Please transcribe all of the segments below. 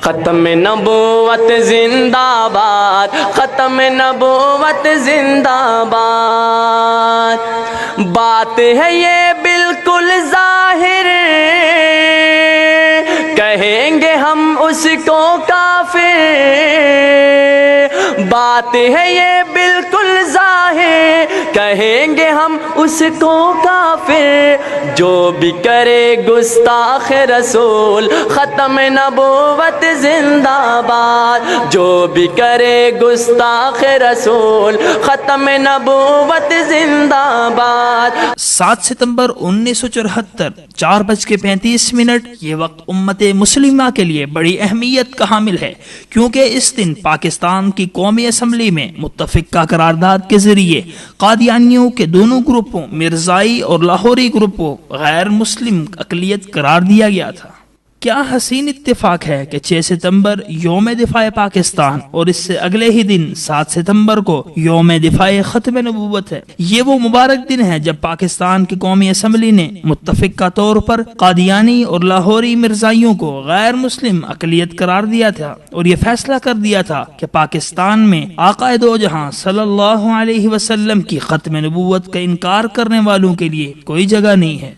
ختم نبوت زندہ باد، ختم نبوت زندہ باد. بات ہے یہ بالکل ظاہر، کہیں گے ہم اس کو کافر. بات ہے یہ بالکل ظاہر، کہیں گے ہم اس کو کافر. جو بھی کرے گستاخ رسول، ختم نبوت زندہ باد. جو بھی کرے گستاخ رسول، ختم نبوت زندہ باد. 7 ستمبر 1974 4:35 یہ وقت امت مسلمہ کے لیے بڑی اہمیت کا حامل ہے، کیونکہ اس دن پاکستان کی قومی اسمبلی میں متفقہ قرارداد کے ذریعے قادیانیوں کے دونوں گروپوں مرزائی اور لاہوری گروپ کو غیر مسلم اقلیت قرار دیا گیا تھا. کیا حسین اتفاق ہے کہ 6 ستمبر یوم دفاع پاکستان اور اس سے اگلے ہی دن 7 ستمبر کو یوم دفاع ختم نبوت ہے. یہ وہ مبارک دن ہے جب پاکستان کی قومی اسمبلی نے متفقہ طور پر قادیانی اور لاہوری مرزائیوں کو غیر مسلم اقلیت قرار دیا تھا اور یہ فیصلہ کر دیا تھا کہ پاکستان میں آقا دو جہاں صلی اللہ علیہ وسلم کی ختم نبوت کا انکار کرنے والوں کے لیے کوئی جگہ نہیں ہے.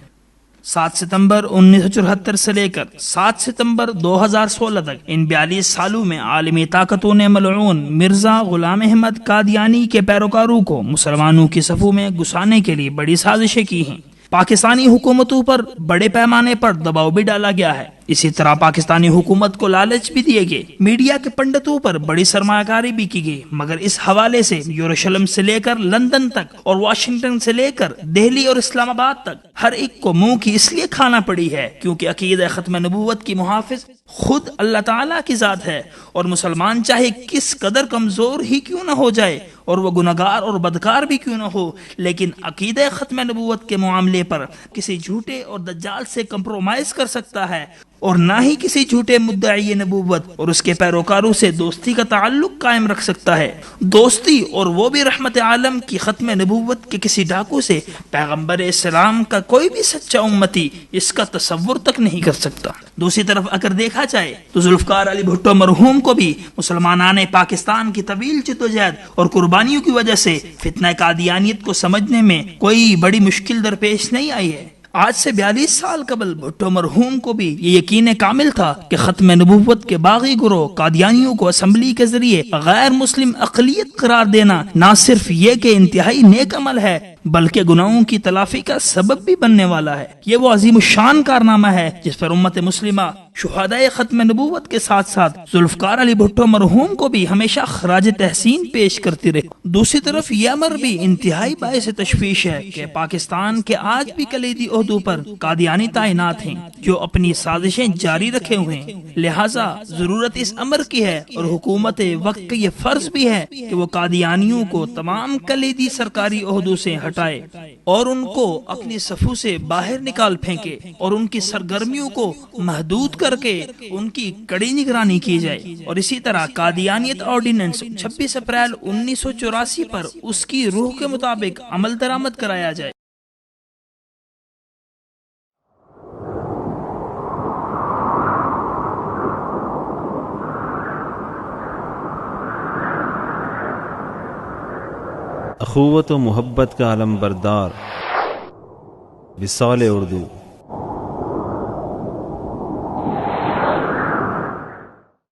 7 ستمبر 1974 سے لے کر 7 ستمبر 2016 تک ان 42 سالوں میں عالمی طاقتوں نے ملعون مرزا غلام احمد قادیانی کے پیروکاروں کو مسلمانوں کی صفوں میں گھسانے کے لیے بڑی سازشیں کی ہیں. پاکستانی حکومتوں پر بڑے پیمانے پر دباؤ بھی ڈالا گیا ہے. اسی طرح پاکستانی حکومت کو لالچ بھی دیے گئے. میڈیا کے پنڈتوں پر بڑی سرمایہ کاری بھی کی گئی، مگر اس حوالے سے یروشلم سے لے کر لندن تک اور واشنگٹن سے لے کر دہلی اور اسلام آباد تک ہر ایک کو منہ کی اس لیے کھانا پڑی ہے کیونکہ عقیدہ ختم نبوت کی محافظ خود اللہ تعالیٰ کی ذات ہے، اور مسلمان چاہے کس قدر کمزور ہی کیوں نہ ہو جائے اور وہ گناہگار اور بدکار بھی کیوں نہ ہو، لیکن عقیدہ ختم نبوت کے معاملے پر کسی جھوٹے اور دجال سے کمپرومائز کر سکتا ہے اور نہ ہی کسی جھوٹے مدعی نبوت اور اس کے پیروکاروں سے دوستی کا تعلق قائم رکھ سکتا ہے. دوستی اور وہ بھی رحمت عالم کی ختم نبوت کے کسی ڈاکو سے پیغمبر اسلام کا کوئی بھی سچا امتی اس کا تصور تک نہیں کر سکتا. دوسری طرف اگر دیکھا جائے تو ذوالفقار علی بھٹو مرحوم کو بھی مسلمانان پاکستان کی طویل جدوجہد اور قربانیوں کی وجہ سے فتنہ قادیانیت کو سمجھنے میں کوئی بڑی مشکل درپیش نہیں آئی ہے. آج سے 42 سال قبل بھٹو مرحوم کو بھی یہ یقین کامل تھا کہ ختم نبوت کے باغی گروہ قادیانیوں کو اسمبلی کے ذریعے غیر مسلم اقلیت قرار دینا نہ صرف یہ کہ انتہائی نیک عمل ہے بلکہ گناہوں کی تلافی کا سبب بھی بننے والا ہے. یہ وہ عظیم الشان کارنامہ ہے جس پر امت مسلمہ شہدائے ختم نبوت کے ساتھ ساتھ ذوالفقار علی بھٹو مرحوم کو بھی ہمیشہ خراج تحسین پیش کرتی رہے. دوسری طرف یہ امر بھی انتہائی باعث تشویش ہے کہ پاکستان کے آج بھی کلیدی عہدوں پر قادیانی تعینات ہیں جو اپنی سازشیں جاری رکھے ہوئے ہیں. لہٰذا ضرورت اس امر کی ہے اور حکومت وقت کا یہ فرض بھی ہے کہ وہ قادیانیوں کو تمام کلیدی سرکاری عہدوں سے ہٹائے اور ان کو اپنی صفوں سے باہر نکال پھینکے اور ان کی سرگرمیوں کو محدود کر کے ان کی کڑی نگرانی کی جائے. اور اسی طرح قادیانیت آرڈیننس 26 اپریل 1984 پر اس کی روح کے مطابق عمل درآمد کرایا جائے. اخوت و محبت کا علم بردار وصال اردو